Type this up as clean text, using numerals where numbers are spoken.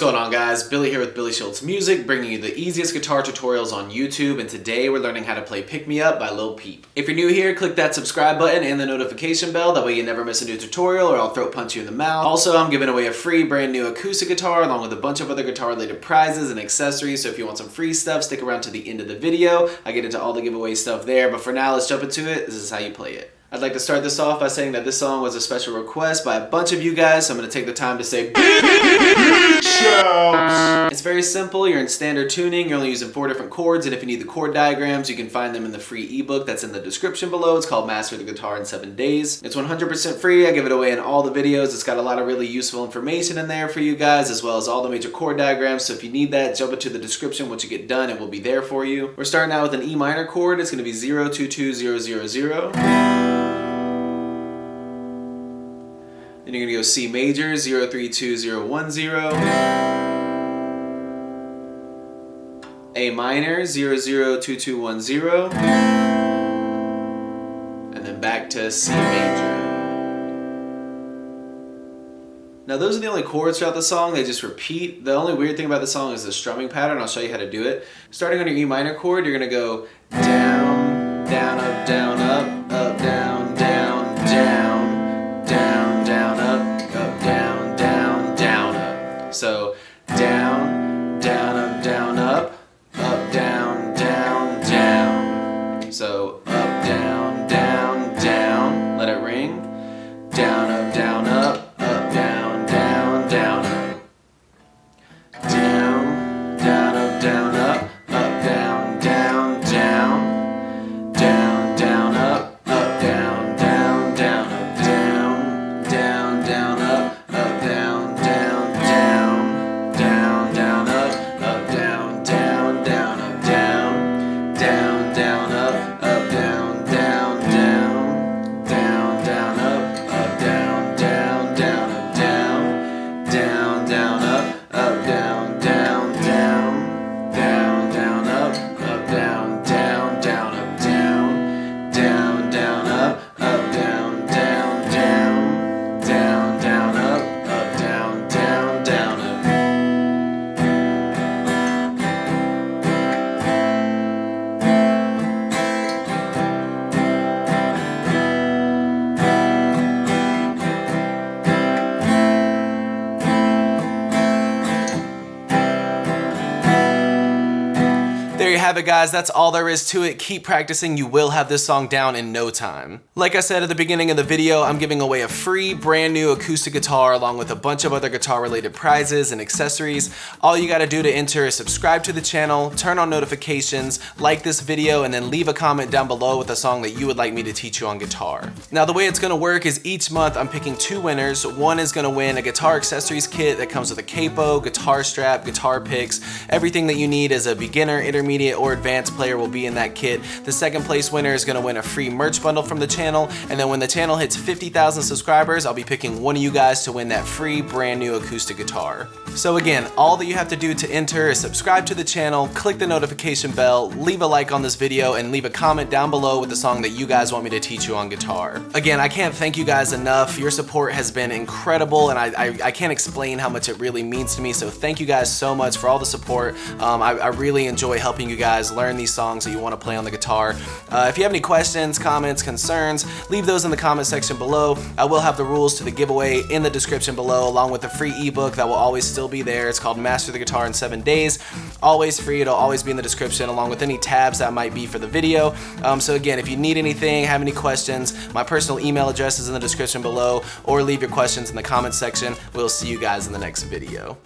going on, guys? Billy here with billyshultzmusic, bringing you the easiest guitar tutorials on YouTube, and today we're learning how to play Pick Me Up by Lil Peep. If you're new here, click that subscribe button and the notification bell, that way you never miss a new tutorial or I'll throat punch you in the mouth. Also, I'm giving away a free brand new acoustic guitar along with a bunch of other guitar related prizes and accessories, so if you want some free stuff, stick around to the end of the video. I get into all the giveaway stuff there, but for now, let's jump into it. This is how you play it. I'd like to start this off by saying that this song was a special request by a bunch of you guys, so I'm going to take the time to say It's very simple. You're in standard tuning. You're only using 4 different chords, and if you need the chord diagrams, you can find them in the free ebook that's in the description below. It's called Master the Guitar in 7 Days. It's 100% free. I give it away in all the videos. It's got a lot of really useful information in there for you guys, as well as all the major chord diagrams, so if you need that, jump into the description. Once you get done, it will be there for you. We're starting out with an E minor chord. It's going to be 0, 2, 2, 0, 0, 0. Then you're going to go C major, 0, 3, 2, 0, 1, 0. A minor, 0, 0, 2, 2, 1, 0. And then back to C major. Now those are the only chords throughout the song. They just repeat. The only weird thing about the song is the strumming pattern. I'll show you how to do it. Starting on your E minor chord, you're going to go down, down, up, down, up, down, down, down. Down, down, up, down, down, down, up. So down, down, up, down, up, down, down, down. So up, down, down, down. Let it ring. Down, up, down, up, down, down, down, up. Down, down, up, down, up, down, down, down. Down, down, up, down, down, down, up. Down, down, up, down, down, down, down, down, up, down, down, down, up, down, down, down, up, down, down, down, down, down, up, down, down, down, up, down, down, down, up, down, down, down, down, down, up, down, down, down, up, down, down, down, up, down, down, down. Down, down, up, down, down, down, up. There you have it, guys. That's all there is to it. Keep practicing. You will have this song down in no time. Like I said at the beginning of the video, I'm giving away a free brand new acoustic guitar along with a bunch of other guitar related prizes and accessories. All you got to do to enter is subscribe to the channel, turn on notifications, like this video, and then leave a comment down below with a song that you would like me to teach you on guitar. Now the way it's going to work is each month I'm picking 2 winners. One is going to win a guitar accessories kit that comes with a capo, guitar strap, guitar picks. Everything that you need as a beginner, intermediate, or advanced player will be in that kit. The second place winner is going to win a free merch bundle from the channel, and then when the channel hits 50,000 subscribers, I'll be picking one of you guys to win that free brand new acoustic guitar. So again, all that you have to do to enter is subscribe to the channel, click the notification bell, leave a like on this video, and leave a comment down below with the song that you guys want me to teach you on guitar. Again, I can't thank you guys enough. Your support has been incredible, and I can't explain how much it really means to me, so thank you guys so much for all the support. I really enjoy helping you guys learn these songs that you want to play on the guitar. If you have any questions, comments, concerns, leave those in the comment section below. I will have the rules to the giveaway in the description below, along with the free ebook that will always still be there. It's called Master the Guitar in 7 Days. Always free. It'll always be in the description, along with any tabs that might be for the video. So again, if you need anything, have any questions, my personal email address is in the description below, or leave your questions in the comment section. We'll see you guys in the next video.